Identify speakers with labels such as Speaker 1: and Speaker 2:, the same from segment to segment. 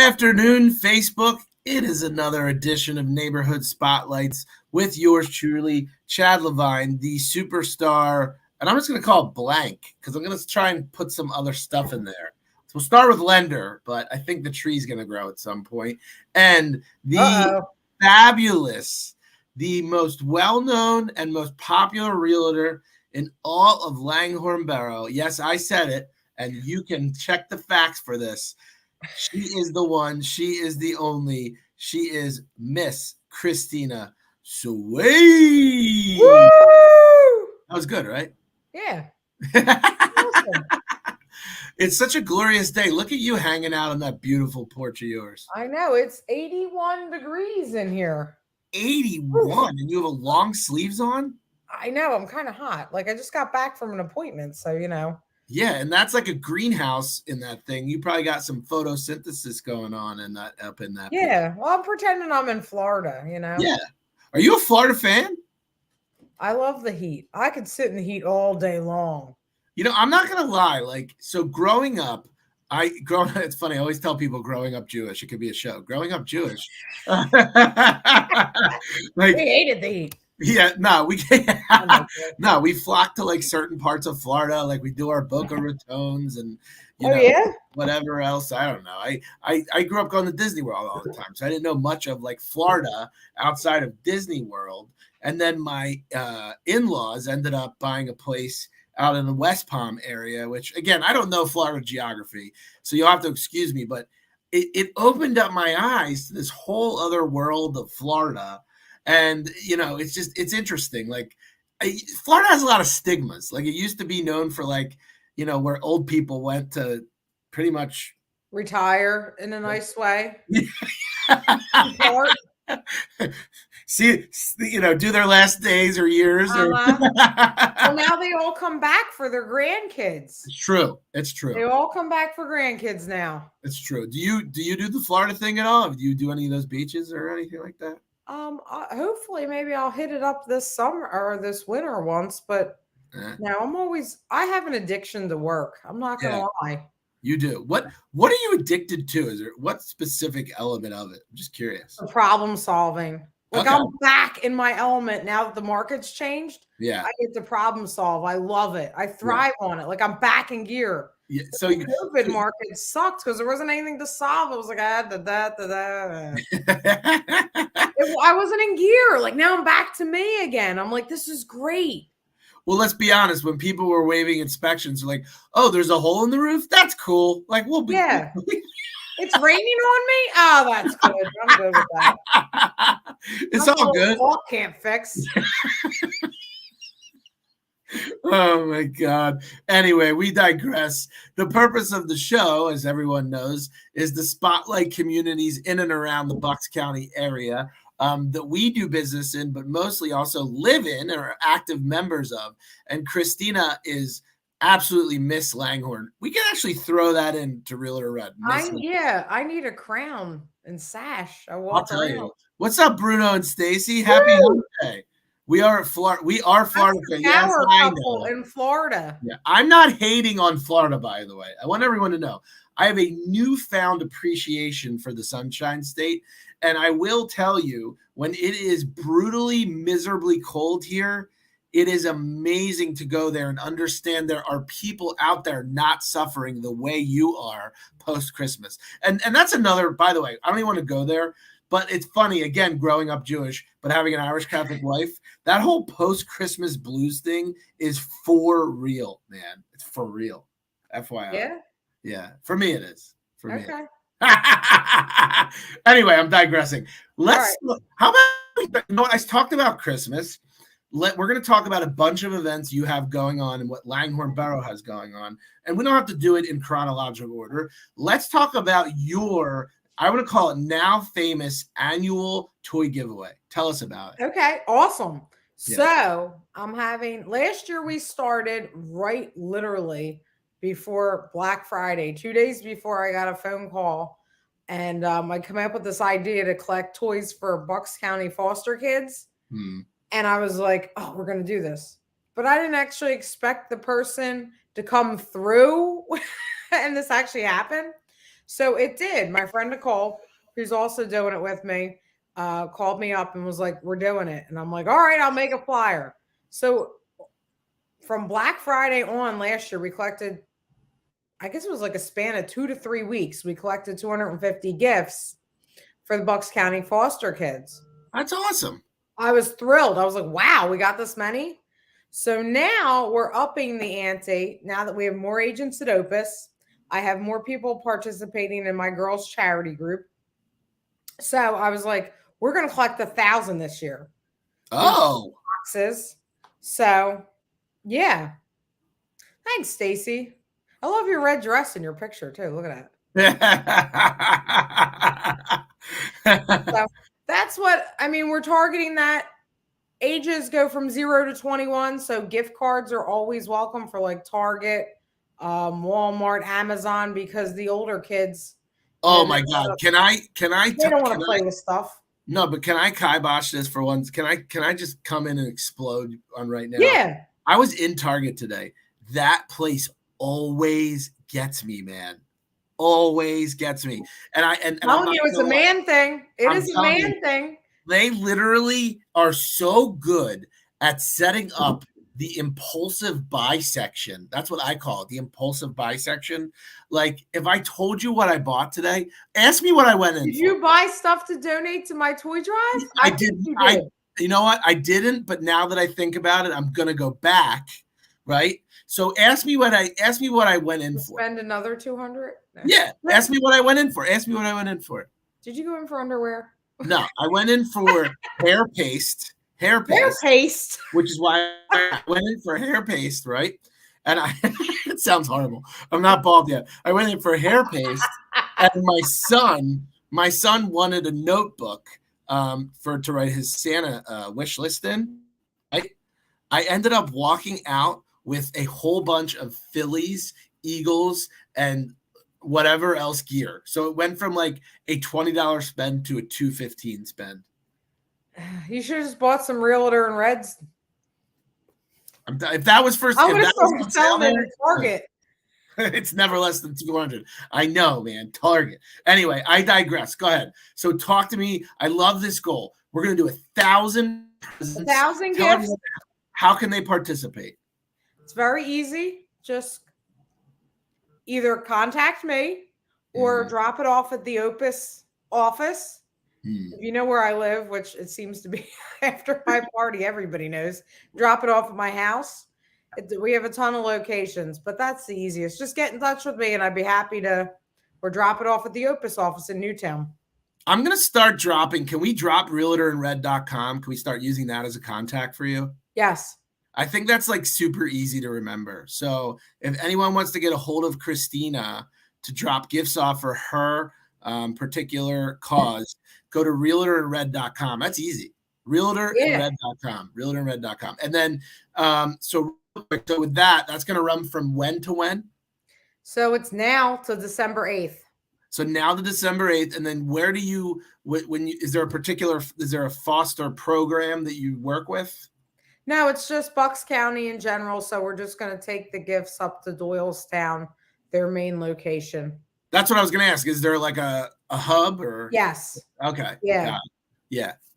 Speaker 1: afternoon, Facebook. It is another edition of Neighborhood Spotlights with yours truly, Chad Levine, the superstar. And I'm just going to call it blank because I'm going to try and put some other stuff in there. So we'll start with Lender, but I think the tree's going to grow at some point. And the fabulous, the most well-known and most popular realtor in all of Langhorne Borough. Yes, I said it, and you can check the facts for this. She is the one. She is the only. She is Miss Christina Sway.
Speaker 2: Woo!
Speaker 1: That was good, right?
Speaker 2: Yeah. Awesome.
Speaker 1: It's such a glorious day. Look at you hanging out on that beautiful porch of yours.
Speaker 2: I know. It's 81 degrees in here.
Speaker 1: 81? And you have a long sleeves on?
Speaker 2: I know. I'm kind of hot. Like, I just got back from an appointment, so, you know.
Speaker 1: Yeah, and that's like a greenhouse in that thing. You probably got some photosynthesis going on in that up in that.
Speaker 2: Yeah, well, I'm pretending I'm in Florida, you know.
Speaker 1: Yeah. Are you a Florida fan?
Speaker 2: I love the heat. I could sit in the heat all day long.
Speaker 1: You know, I'm not gonna lie. Like, so growing up, it's funny. I always tell people growing up Jewish. It could be a show. Growing up Jewish,
Speaker 2: like we hated the heat.
Speaker 1: Yeah, we flock to like certain parts of Florida, like we do our Boca Ratons and whatever else. I don't know. I grew up going to Disney World all the time, so I didn't know much of like Florida outside of Disney World. And then my in-laws ended up buying a place out in the West Palm area, which again, I don't know Florida geography, so you'll have to excuse me, but it opened up my eyes to this whole other world of Florida. And, you know, it's interesting. Like, Florida has a lot of stigmas. Like, it used to be known for, like, you know, where old people went to pretty much
Speaker 2: retire in a nice way.
Speaker 1: See, you know, do their last days or years. Or
Speaker 2: well, now they all come back for their grandkids.
Speaker 1: It's true. It's true.
Speaker 2: They all come back for grandkids now.
Speaker 1: It's true. Do you do the Florida thing at all? Do you do any of those beaches or anything like that?
Speaker 2: Hopefully maybe I'll hit it up this summer or this winter once, but now I have an addiction to work. I'm not gonna lie.
Speaker 1: You do. What are you addicted to? Is there what specific element of it? I'm just curious.
Speaker 2: The problem solving. Like, I'm back in my element now that the market's changed.
Speaker 1: Yeah.
Speaker 2: I get to problem solve. I love it. I thrive on it. Like, I'm back in gear.
Speaker 1: Yeah. So
Speaker 2: the COVID market sucked because there wasn't anything to solve. It was like, I wasn't in gear. Like, now I'm back to me again. I'm like, this is great.
Speaker 1: Well, let's be honest. When people were waiving inspections, they're like, oh, there's a hole in the roof? That's cool. Like, we'll be.
Speaker 2: Yeah. It's raining on me? Oh, that's good. I'm good with that.
Speaker 1: It's all good.
Speaker 2: All can't fix.
Speaker 1: Oh, my God. Anyway, we digress. The purpose of the show, as everyone knows, is to spotlight communities in and around the Bucks County area that we do business in, but mostly also live in or are active members of. And Christina is absolutely Miss Langhorne. We can actually throw that into Realtor Red.
Speaker 2: I need a crown and sash.
Speaker 1: I'll tell you. What's up, Bruno and Stacy? Happy birthday. We are Florida. We are Florida.
Speaker 2: Yes, I know. In Florida.
Speaker 1: Yeah, I'm not hating on Florida, by the way. I want everyone to know I have a newfound appreciation for the Sunshine State. And I will tell you, when it is brutally, miserably cold here, it is amazing to go there and understand there are people out there not suffering the way you are post-Christmas. And that's another, by the way, I don't even want to go there, but it's funny, again, growing up Jewish, but having an Irish Catholic wife, that whole post-Christmas blues thing is for real, man. It's for real. FYI.
Speaker 2: Yeah?
Speaker 1: Yeah. For me, it is. For me.
Speaker 2: Okay.
Speaker 1: Anyway, I'm digressing. How about, you know what, I talked about Christmas. We're going to talk about a bunch of events you have going on and what Langhorne Borough has going on. And we don't have to do it in chronological order. Let's talk about your, I want to call it now famous annual toy giveaway. Tell us about it.
Speaker 2: Okay, awesome. Yeah. So last year we started right literally before Black Friday, 2 days before I got a phone call. And I came up with this idea to collect toys for Bucks County foster kids. And I was like, oh, we're going to do this. But I didn't actually expect the person to come through and this actually happened. So it did. My friend Nicole, who's also doing it with me, called me up and was like, "We're doing it," and I'm like, "All right, I'll make a flyer." So from Black Friday on last year, we collected, I guess it was like a span of 2 to 3 weeks. We collected 250 gifts for the Bucks County foster kids.
Speaker 1: That's awesome.
Speaker 2: I was thrilled. I was like, wow, we got this many. So now we're upping the ante. Now that we have more agents at Opus, I have more people participating in my girls' charity group. So I was like, we're going to collect 1,000 this year.
Speaker 1: Oh,
Speaker 2: boxes. So, yeah. Thanks, Stacy. I love your red dress in your picture too. Look at that. So that's what I mean. We're targeting that. Ages go from 0 to 21. So gift cards are always welcome for like Target, Walmart, Amazon, because the older kids.
Speaker 1: Oh my God. Can I
Speaker 2: they don't want to play with stuff.
Speaker 1: No, but can I kibosh this for once? Can I just come in and explode on right now?
Speaker 2: Yeah.
Speaker 1: I was in Target today. That place always gets me, man. Always gets me. And I'm
Speaker 2: telling you, it's a man thing. It is a man thing.
Speaker 1: They literally are so good at setting up the impulsive buy section. That's what I call it, the impulsive buy section. Like, if I told you what I bought today, ask me what I went in.
Speaker 2: Did you buy stuff to donate to my toy drive?
Speaker 1: I didn't. You know what? I didn't, but now that I think about it, I'm gonna go back. Right. So ask me what I went in for.
Speaker 2: Spend another 200.
Speaker 1: Yeah. Ask me what I went in for. Ask me what I went in for.
Speaker 2: Did you go in for underwear?
Speaker 1: No, I went in for hair paste, which is why I went in for hair paste, right? And it sounds horrible. I'm not bald yet. I went in for hair paste, and my son wanted a notebook to write his Santa wish list in. I ended up walking out with a whole bunch of Phillies, Eagles, and whatever else gear. So it went from like a $20 spend to a $215 spend.
Speaker 2: You should have just bought some Realtor and Reds.
Speaker 1: If that was first,
Speaker 2: I'm going to start selling it at Target.
Speaker 1: It's never less than 200. I know, man. Target. Anyway, I digress. Go ahead. So talk to me. I love this goal. We're going to do 1,000 presents.
Speaker 2: 1,000 gifts.
Speaker 1: How can they participate?
Speaker 2: It's very easy. Just either contact me or drop it off at the Opus office. If you know where I live, which it seems to be after my party, everybody knows. Drop it off at my house. We have a ton of locations, but that's the easiest. Just get in touch with me and I'd be happy to, or drop it off at the Opus office in Newtown.
Speaker 1: I'm going to start dropping. Can we drop realtorandred.com? Can we start using that as a contact for you?
Speaker 2: Yes.
Speaker 1: I think that's like super easy to remember. So if anyone wants to get a hold of Christina to drop gifts off for her particular cause, go to realtorandred.com. That's easy. Realtorandred.com. Realtorandred.com. And then, so with that, that's going to run from when to when?
Speaker 2: So it's now to December 8th.
Speaker 1: So now to December 8th. And then where do you, is there a foster program that you work with?
Speaker 2: No, it's just Bucks County in general. So we're just going to take the gifts up to Doylestown, their main location.
Speaker 1: That's what I was going to ask. Is there like a hub or?
Speaker 2: Yes.
Speaker 1: Okay.
Speaker 2: Yeah.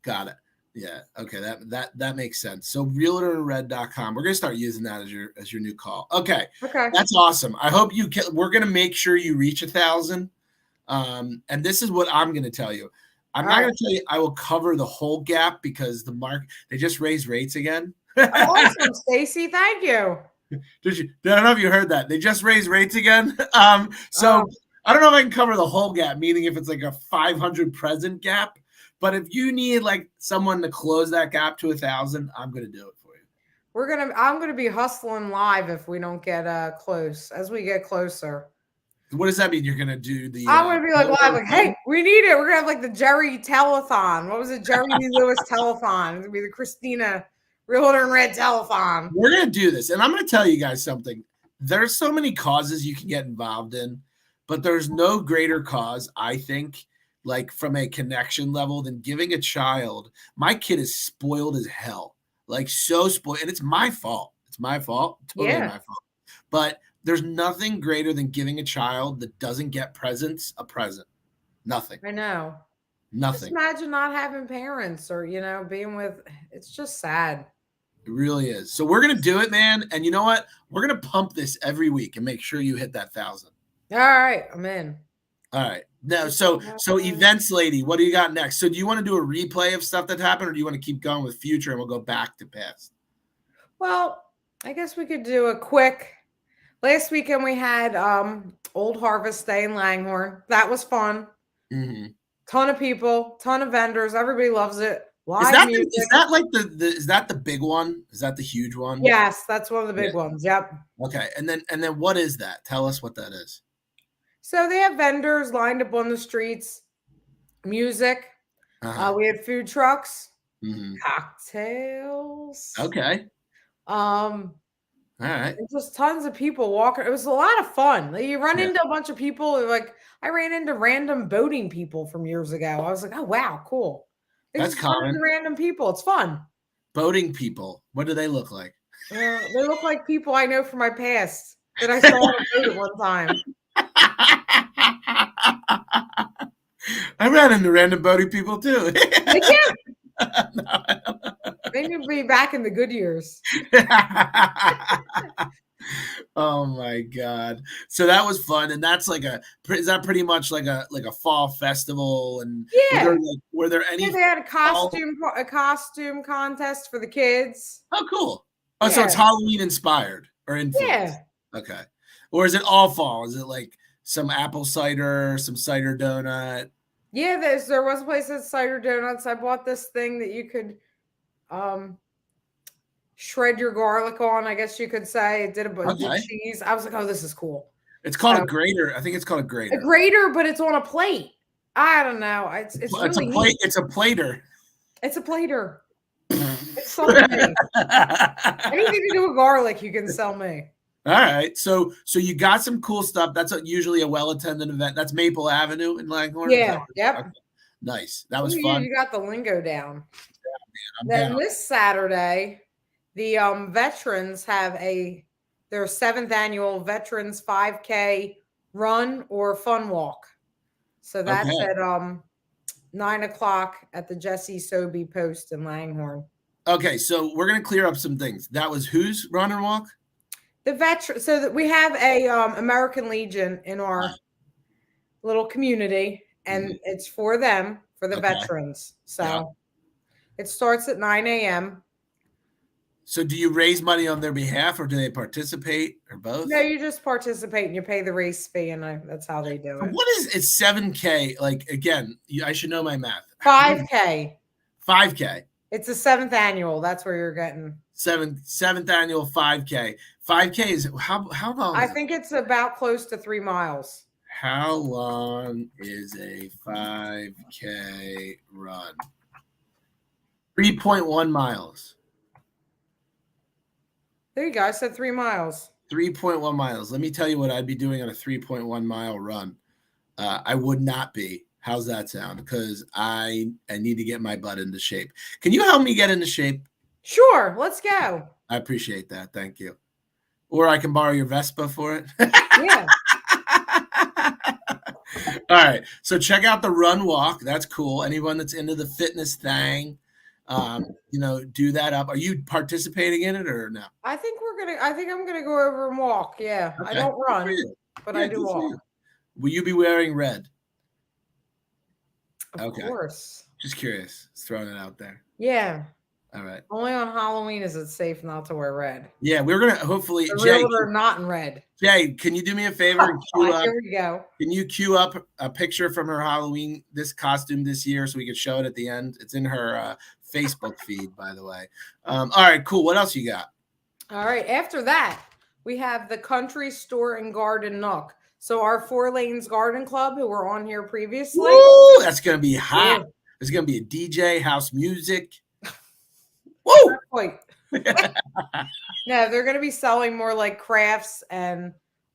Speaker 1: Got it. Yeah. Okay. That makes sense. So realtorandred.com. We're going to start using that as your new call. Okay. That's awesome. I hope we're going to make sure you reach 1,000. And this is what I'm going to tell you. I'm not going to tell you I will cover the whole gap because they just raised rates again.
Speaker 2: Awesome, Stacy. Thank you.
Speaker 1: I don't know if you heard that. They just raised rates again. I don't know if I can cover the whole gap, meaning if it's like a 500 present gap. But if you need like someone to close that gap to 1,000, I'm going to do it for you.
Speaker 2: I'm going to be hustling live if we don't get close. As we get closer.
Speaker 1: What does that mean? You're going to do the...
Speaker 2: I'm going to be like live, like, hey, we need it. We're going to have like the Jerry telethon. What was it? Jerry Lee Lewis telethon. It's going to be the Christina Realtor and Red telethon.
Speaker 1: We're going to do this. And I'm going to tell you guys something. There's so many causes you can get involved in, but there's no greater cause, I think, like from a connection level than giving a child. My kid is spoiled as hell, like so spoiled. And it's my fault. It's my fault. Totally my fault. But there's nothing greater than giving a child that doesn't get presents a present. Nothing.
Speaker 2: I know.
Speaker 1: Nothing.
Speaker 2: Just imagine not having parents or, being with, it's just sad.
Speaker 1: It really is. So we're going to do it, man. And you know what? We're going to pump this every week and make sure you hit that 1,000.
Speaker 2: All right. I'm in.
Speaker 1: All right. Now, so events lady, what do you got next? So do you want to do a replay of stuff that happened, or do you want to keep going with future and we'll go back to past?
Speaker 2: Well, I guess we could do a quick. Last weekend we had Old Harvest Day in Langhorne. That was fun.
Speaker 1: Mm-hmm.
Speaker 2: Ton of people, ton of vendors. Everybody loves it.
Speaker 1: Live music. Is that like is that the big one? Is that the huge one?
Speaker 2: Yes, that's one of the big ones. Yep.
Speaker 1: Okay. And then what is that? Tell us what that is.
Speaker 2: So they have vendors lined up on the streets, music. We had food trucks, cocktails.
Speaker 1: Okay. All right.
Speaker 2: Just tons of people walking. It was a lot of fun. You run into a bunch of people. Like I ran into random boating people from years ago. I was like, oh wow, cool.
Speaker 1: That's common.
Speaker 2: Random people. It's fun.
Speaker 1: Boating people. What do they look like?
Speaker 2: They look like people I know from my past that I saw on a boat at one time.
Speaker 1: I ran into random boating people too.
Speaker 2: They need to be back in the good years.
Speaker 1: Oh my God. So that was fun. And that's is that pretty much like a fall festival? And were there any?
Speaker 2: They had a costume contest for the kids.
Speaker 1: Oh, cool. Oh, so it's Halloween inspired or influenced?
Speaker 2: Yeah.
Speaker 1: Okay. Or is it all fall? Is it like some apple cider, some cider donut?
Speaker 2: Yeah, there was a place that cider donuts. I bought this thing that you could shred your garlic on, I guess you could say. It did a bunch of cheese. I was like, oh, this is cool.
Speaker 1: It's called a grater. I think it's called a grater.
Speaker 2: A grater, but it's on a plate. I don't know. It's really
Speaker 1: a plate. It's a plater.
Speaker 2: It's a plater. It's something. Anything to do with garlic, you can sell me.
Speaker 1: All right. So you got some cool stuff. That's usually a well-attended event. That's Maple Avenue in Langhorne.
Speaker 2: Yeah. Yep. Okay.
Speaker 1: Nice. That was fun.
Speaker 2: You got the lingo down.
Speaker 1: Yeah,
Speaker 2: man, then this Saturday, the veterans have their 7th annual Veterans 5K run or fun walk. So that's at 9:00 at the Jesse Sobey Post in Langhorne.
Speaker 1: Okay, so we're gonna clear up some things. That was whose run and walk?
Speaker 2: The veteran. So that we have a American Legion in our little community, and it's for them, for the veterans. So it starts at 9 a.m.
Speaker 1: So do you raise money on their behalf, or do they participate, or both?
Speaker 2: No, you just participate and you pay the race fee, and that's how they do it.
Speaker 1: What is it's 7K? Like, again, I should know my math.
Speaker 2: 5K.
Speaker 1: 5K.
Speaker 2: It's the 7th annual. That's where you're getting.
Speaker 1: 7th annual 5K. 5K is how long?
Speaker 2: I think it's about close to 3 miles.
Speaker 1: How long is a 5K run? 3.1 miles.
Speaker 2: There you go. I said 3 miles.
Speaker 1: 3.1 miles. Let me tell you what I'd be doing on a 3.1 mile run. I would not be. How's that sound? Because I need to get my butt into shape. Can you help me get into shape?
Speaker 2: Sure. Let's go.
Speaker 1: I appreciate that. Thank you. Or I can borrow your Vespa for it.
Speaker 2: Yeah.
Speaker 1: All right. So check out the run walk. That's cool. Anyone that's into the fitness thing, do that up. Are you participating in it or no?
Speaker 2: I think I'm gonna go over and walk. Yeah. Okay. I don't run, but I do walk.
Speaker 1: Will you be wearing red?
Speaker 2: Of course.
Speaker 1: Just curious. Just throwing it out there.
Speaker 2: Yeah.
Speaker 1: All right.
Speaker 2: Only on Halloween is it safe not to wear red.
Speaker 1: Yeah, we're gonna hopefully.
Speaker 2: The realtor not in red.
Speaker 1: Jay, can you do me a favor?
Speaker 2: Here we go.
Speaker 1: Can you queue up a picture from her Halloween costume this year so we can show it at the end? It's in her Facebook feed, by the way. All right, cool. What else you got?
Speaker 2: All right. After that, we have the Country Store and Garden Nook. So our 4 Lanes Garden Club, who were on here previously.
Speaker 1: Woo, that's gonna be hot. Yeah. There's gonna be a DJ, house music. Whoa!
Speaker 2: Wait. No, they're gonna be selling more like crafts and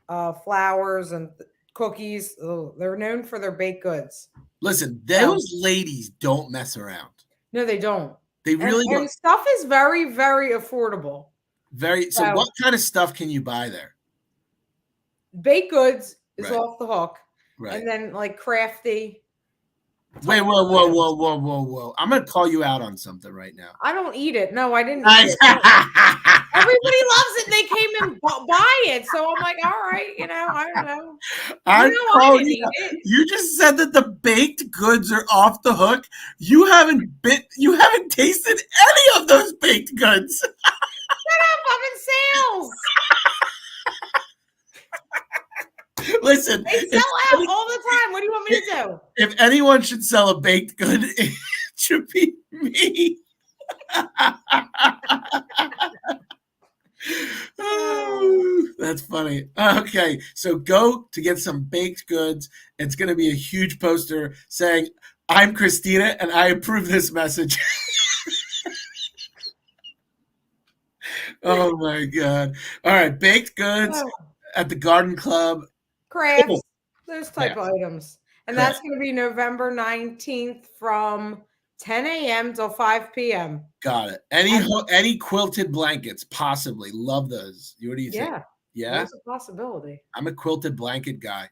Speaker 2: flowers and cookies. Oh, they're known for their baked goods.
Speaker 1: Listen, those ladies don't mess around.
Speaker 2: No, they don't.
Speaker 1: They really don't.
Speaker 2: And stuff is very, very affordable.
Speaker 1: So what kind of stuff can you buy there?
Speaker 2: baked goods is
Speaker 1: Right.
Speaker 2: off the hook.
Speaker 1: Right.
Speaker 2: And then like crafty.
Speaker 1: Wait, whoa. I'm going to call you out on something right now.
Speaker 2: I don't eat it. No, I didn't eat it. Everybody loves it. They came and buy it. So I'm like, all right, I don't know.
Speaker 1: I didn't eat it. You just said that the baked goods are off the hook. You haven't tasted any of those baked goods.
Speaker 2: Shut up, I'm in sales.
Speaker 1: Listen,
Speaker 2: they sell out all the time. What do you want me to do?
Speaker 1: If anyone should sell a baked good, it should be me. Oh, that's funny. Okay, so go to get some baked goods. It's going to be a huge poster saying, "I'm Christina and I approve this message." Oh my God. All right, baked goods at the Garden Club.
Speaker 2: Crafts, those type of items. And that's going to be November 19th from 10 a.m. till 5 p.m.
Speaker 1: Got it. Any quilted blankets, possibly. Love those. What do you think? Yeah?
Speaker 2: That's a possibility.
Speaker 1: I'm a quilted blanket guy.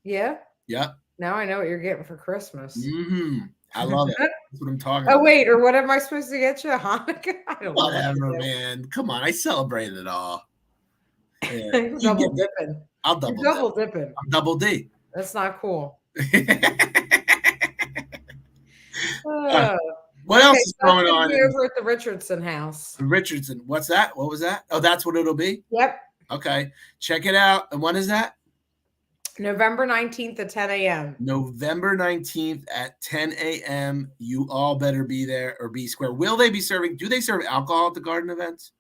Speaker 2: Yeah?
Speaker 1: Yep.
Speaker 2: Now I know what you're getting for Christmas.
Speaker 1: Mm-hmm. I love it. That's what I'm talking about.
Speaker 2: Oh, wait. Or what am I supposed to get you? Hanukkah? I don't know.
Speaker 1: Whatever, man. Come on. I celebrate it all.
Speaker 2: Yeah. Double dipping.
Speaker 1: I'll double
Speaker 2: dipping.
Speaker 1: I'm double D.
Speaker 2: That's not cool.
Speaker 1: What else is going on?
Speaker 2: Over at the Richardson house.
Speaker 1: Richardson. What's that? What was that? Oh, that's what it'll be?
Speaker 2: Yep.
Speaker 1: Okay. Check it out. And when is that?
Speaker 2: November 19th at 10 a.m.
Speaker 1: November 19th at 10 a.m. You all better be there or be square. Will they be serving? Do they serve alcohol at the garden events?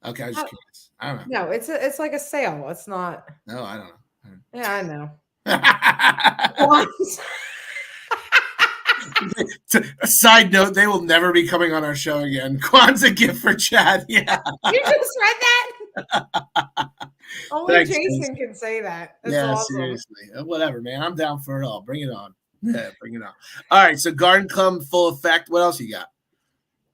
Speaker 1: Okay, I was just curious. I don't know.
Speaker 2: No, it's like a sale. It's not.
Speaker 1: No, I don't know.
Speaker 2: Yeah, I know.
Speaker 1: A side note, they will never be coming on our show again. Kwanzaa gift for Chad. Yeah.
Speaker 2: You just read that? Only Thanks, Jason can say that. That's awesome.
Speaker 1: Seriously. Whatever, man. I'm down for it all. Bring it on. Yeah, bring it on. All right, so Garden Club full effect. What else you got?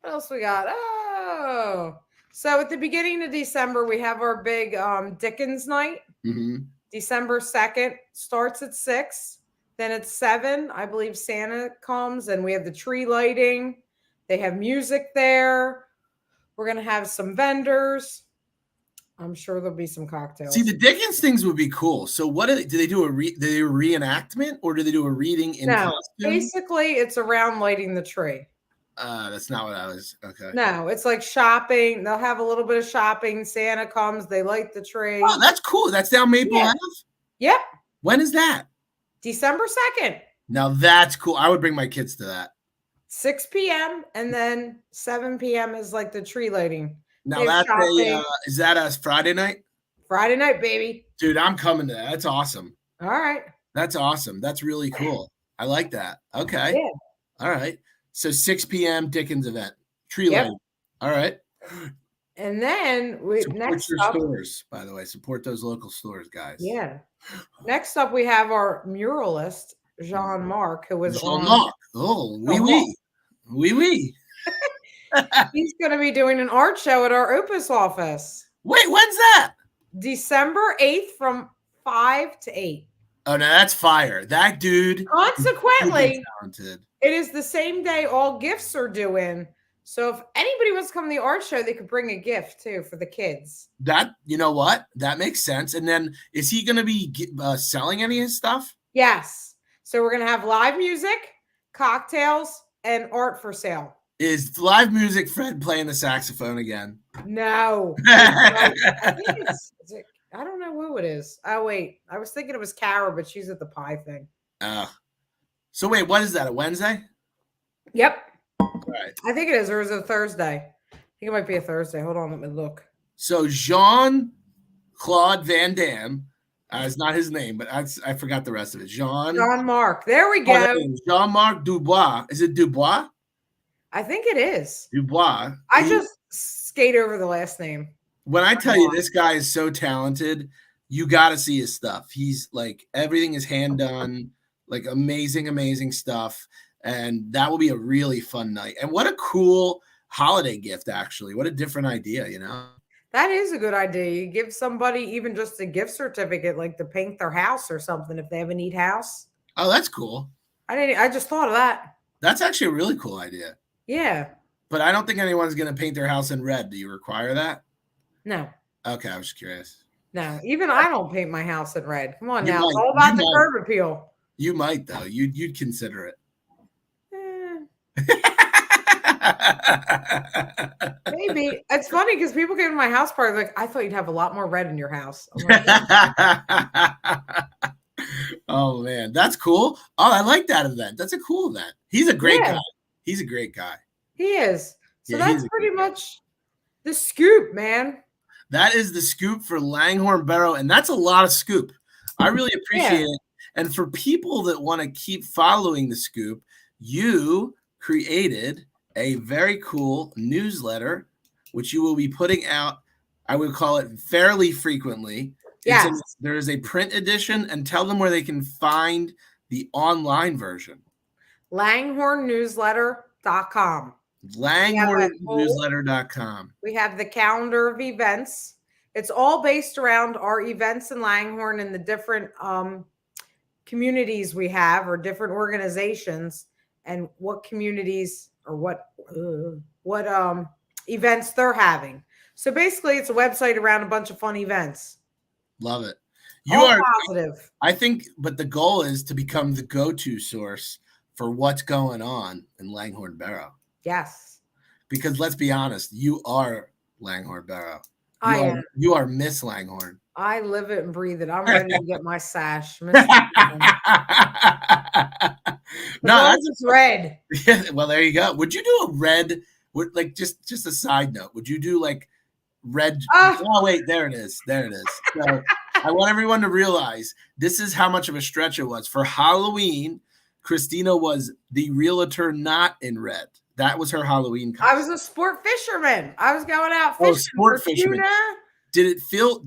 Speaker 2: What else we got? Oh. So at the beginning of December, we have our big Dickens night.
Speaker 1: Mm-hmm.
Speaker 2: December 2nd starts at 6. Then at 7, I believe Santa comes and we have the tree lighting. They have music there. We're going to have some vendors. I'm sure there'll be some cocktails.
Speaker 1: See, the Dickens things would be cool. So what do they do? A reenactment or do they do a reading in costume?
Speaker 2: Basically, it's around lighting the tree.
Speaker 1: That's not what I was. Okay.
Speaker 2: No, it's like shopping. They'll have a little bit of shopping. Santa comes. They light the tree.
Speaker 1: Oh, that's cool. That's down Maple Ave?
Speaker 2: Yep.
Speaker 1: When is that?
Speaker 2: December 2nd.
Speaker 1: Now that's cool. I would bring my kids to that.
Speaker 2: 6 p.m. and then 7 p.m. is like the tree lighting.
Speaker 1: Now that's is that a Friday night?
Speaker 2: Friday night, baby.
Speaker 1: Dude, I'm coming to that. That's awesome.
Speaker 2: All right.
Speaker 1: That's awesome. That's really cool. I like that. Okay.
Speaker 2: Yeah.
Speaker 1: All right. So 6 p.m. Dickens event. Tree lighting. All right.
Speaker 2: And then
Speaker 1: support your stores, by the way. Support those local stores, guys.
Speaker 2: Yeah. Next up, we have our muralist, Jean-Marc, who was
Speaker 1: Jean-Marc. Oh, oui.
Speaker 2: He's going to be doing an art show at our Opus office.
Speaker 1: Wait, when's that?
Speaker 2: December 8th from 5 to 8.
Speaker 1: Oh, no, that's fire. That dude.
Speaker 2: Consequently, it is the same day all gifts are due in. So if anybody wants to come to the art show, they could bring a gift too for the kids.
Speaker 1: That, you know what? That makes sense. And then is he going to be selling any of his stuff?
Speaker 2: Yes. So we're going to have live music, cocktails, and art for sale.
Speaker 1: Is live music Fred playing the saxophone again?
Speaker 2: No. I don't know who it is. Oh, wait. I was thinking it was Kara, but she's at the pie thing.
Speaker 1: So wait, what is that? A Wednesday?
Speaker 2: Yep.
Speaker 1: Right.
Speaker 2: I think it is, or is it a Thursday? I think it might be a Thursday. Hold on, let me look.
Speaker 1: So Jean-Claude Van Damme is not his name, but I forgot the rest of it.
Speaker 2: Jean-Marc. There we go.
Speaker 1: Jean-Marc Dubois. Is it Dubois?
Speaker 2: I think it is.
Speaker 1: Dubois.
Speaker 2: I just skate over the last name.
Speaker 1: When I tell you this guy is so talented, you got to see his stuff. He's like, everything is hand done, like amazing stuff. And that will be a really fun night. And what a cool holiday gift, actually. What a different idea, you know?
Speaker 2: That is a good idea. You give somebody even just a gift certificate, like to paint their house or something if they have a neat house.
Speaker 1: Oh, that's cool.
Speaker 2: I just thought of that.
Speaker 1: That's actually a really cool idea.
Speaker 2: Yeah.
Speaker 1: But I don't think anyone's going to paint their house in red. Do you require that?
Speaker 2: No.
Speaker 1: Okay, I was just curious.
Speaker 2: No, even I don't paint my house in red. Come on now. It's all about the curb appeal.
Speaker 1: You might, though. You'd consider it.
Speaker 2: Maybe. It's funny because people came to my house party like, I thought you'd have a lot more red in your house.
Speaker 1: Like, oh, man. That's cool. Oh, I like that event. That's a cool event. He's a great guy. He's a great guy.
Speaker 2: He is. So that's pretty much the scoop, man.
Speaker 1: That is the scoop for Langhorne Borough, and that's a lot of scoop. I really appreciate it. And for people that want to keep following the scoop, you created a very cool newsletter, which you will be putting out, I would call it fairly frequently.
Speaker 2: Yes.
Speaker 1: There is a print edition, and tell them where they can find the online version.
Speaker 2: LanghorneNewsletter.com.
Speaker 1: LanghorneNewsletter.com.
Speaker 2: We have the calendar of events. It's all based around our events in Langhorne and the different communities we have, or different organizations, and what communities or what events they're having. So basically, it's a website around a bunch of fun events.
Speaker 1: Love it.
Speaker 2: You are positive.
Speaker 1: I think, but the goal is to become the go-to source for what's going on in Langhorne Borough.
Speaker 2: Yes.
Speaker 1: Because let's be honest, you are Langhorne Borough.
Speaker 2: I am.
Speaker 1: You are Miss Langhorne.
Speaker 2: I live it and breathe it. I'm ready to get my sash. No, that's just red.
Speaker 1: Yeah, well, there you go. Would you do a red? Like just a side note. Would you do like red? Oh wait, there it is. There it is. So I want everyone to realize this is how much of a stretch it was. For Halloween, Christina was the realtor not in red. That was her Halloween costume.
Speaker 2: I was a sport fisherman. I was going out fishing.
Speaker 1: Oh, sport fisherman. Did it feel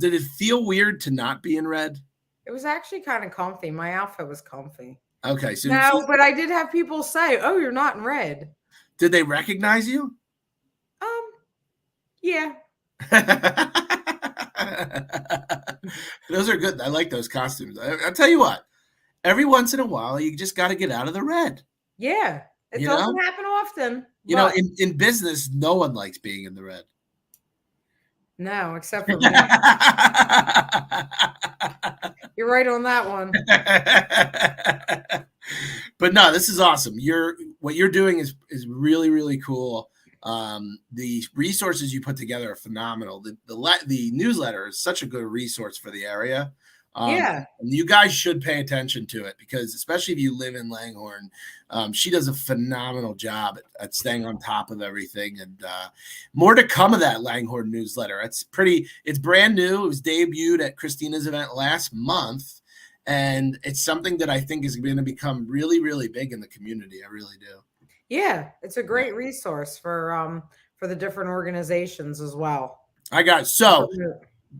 Speaker 1: weird to not be in red?
Speaker 2: It was actually kind of comfy. My outfit was comfy.
Speaker 1: Okay, so
Speaker 2: no, but I did have people say, "Oh, you're not in red."
Speaker 1: Did they recognize you?
Speaker 2: Yeah.
Speaker 1: Those are good. I like those costumes. I'll tell you what. Every once in a while, you just got to get out of the red.
Speaker 2: Yeah. It doesn't happen often.
Speaker 1: You know, in business, no one likes being in the red.
Speaker 2: No, except for me. You're right on that one.
Speaker 1: But no, this is awesome. What you're doing is really, really cool. The resources you put together are phenomenal. The newsletter is such a good resource for the area. You guys should pay attention to it, because especially if you live in Langhorne, she does a phenomenal job at staying on top of everything, and more to come of that Langhorne newsletter. It's brand new. It was debuted at Christina's event last month, and it's something that I think is going to become really, really big in the community. I really do.
Speaker 2: Yeah, it's a great resource for the different organizations as well.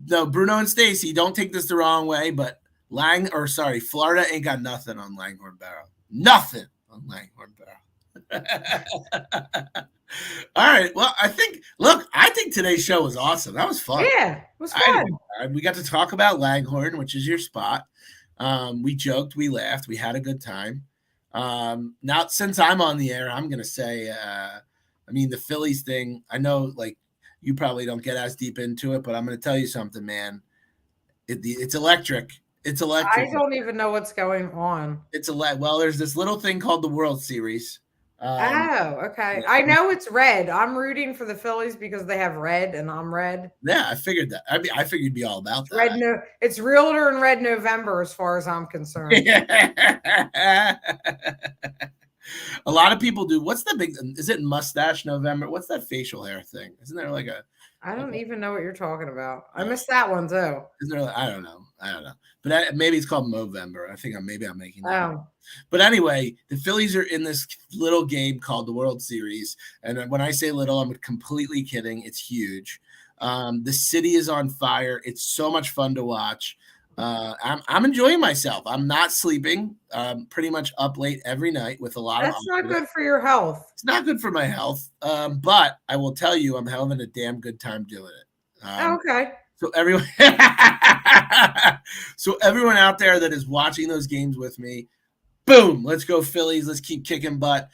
Speaker 1: No, Bruno and Stacy, don't take this the wrong way, but Florida ain't got nothing on Langhorne Borough. Nothing on Langhorne Borough. All right. Well, I think today's show was awesome. That was fun.
Speaker 2: Yeah, it was fun.
Speaker 1: We got to talk about Langhorne, which is your spot. We joked, we laughed, we had a good time. Now, since I'm on the air, I'm going to say, the Phillies thing, I know, like, you probably don't get as deep into it, but I'm going to tell you something, man. It's electric. It's electric.
Speaker 2: I don't even know what's going on.
Speaker 1: Well, there's this little thing called the World Series.
Speaker 2: Okay. I know it's red. I'm rooting for the Phillies because they have red, and I'm red.
Speaker 1: Yeah, I figured that. I figured you'd be all about that.
Speaker 2: It's Realtor and Red November, as far as I'm concerned.
Speaker 1: A lot of people do. What's the big? Is it Mustache November? What's that facial hair thing? Isn't there like a?
Speaker 2: I don't even know what you're talking about. I missed that one too.
Speaker 1: Isn't there? I don't know. But maybe it's called Movember. I think I'm making that.
Speaker 2: Oh.
Speaker 1: But anyway, the Phillies are in this little game called the World Series, and when I say little, I'm completely kidding. It's huge. The city is on fire. It's so much fun to watch. I'm enjoying myself. I'm not sleeping. Pretty much up late every night with a lot of.
Speaker 2: That's not good for your health.
Speaker 1: It's not good for my health. But I will tell you, I'm having a damn good time doing it.
Speaker 2: Okay.
Speaker 1: So everyone, so everyone out there that is watching those games with me, boom, let's go Phillies. Let's keep kicking butt.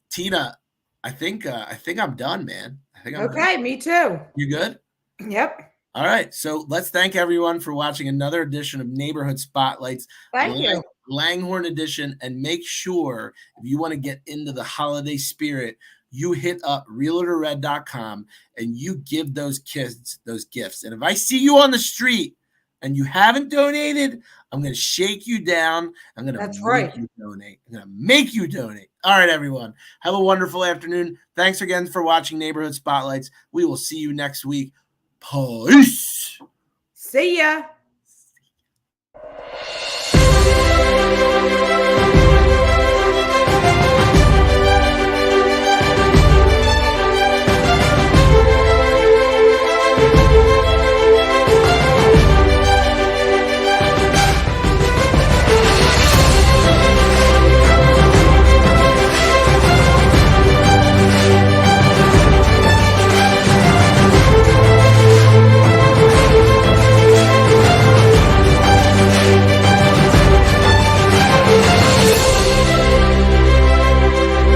Speaker 1: Tina, I think I'm done, man. I think I'm
Speaker 2: okay.
Speaker 1: done.
Speaker 2: Me too.
Speaker 1: You good?
Speaker 2: Yep.
Speaker 1: All right. So let's thank everyone for watching another edition of Neighborhood Spotlights.
Speaker 2: Thank you.
Speaker 1: Langhorne edition. And make sure if you want to get into the holiday spirit, you hit up realtorred.com and you give those kids those gifts. And if I see you on the street and you haven't donated, I'm going to shake you down. I'm going to make you donate. I'm going to make you donate. All right, everyone. Have a wonderful afternoon. Thanks again for watching Neighborhood Spotlights. We will see you next week. Peace.
Speaker 2: See ya.